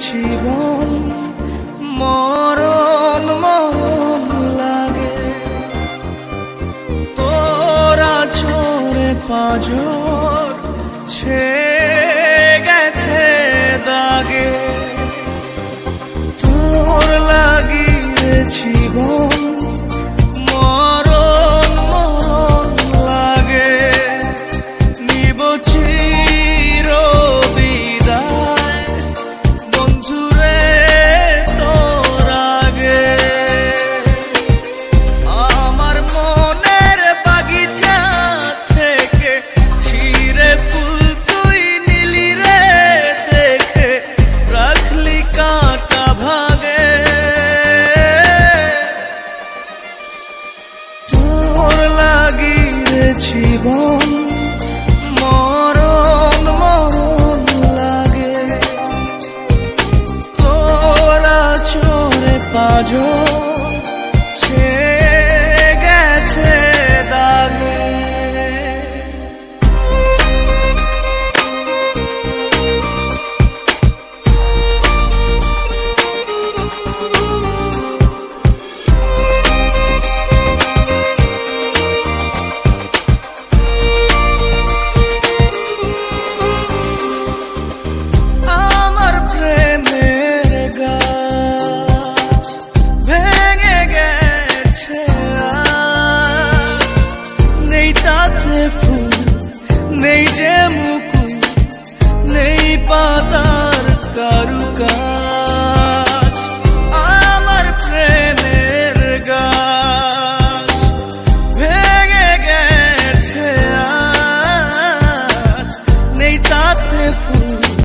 জীবন মরণ মরণ লাগে, তোরা চোরে পাঁজর ছেয়ে গেছে দাগে। তোর লাগিয়ে জীবন মরণ মরণ লাগে, নিব চির বিদায় বন্ধুরে তোর আগে। আমার মনের বাগিচা থেকে ছিঁড়ে ফুল তুই নিলি রে দেখে, রাখলি কাঁটা ভাগে। তোর লাগিয়ে জীবন মরণ মরণ লাগে, তোরা চোরে পাঁজর ছেয়ে গেছে দাগে। আমার প্রেমের গাছ ভেঙে গেছে আজ, নেই তাতে ফুল নেই যে মুকুল নেই পাতা।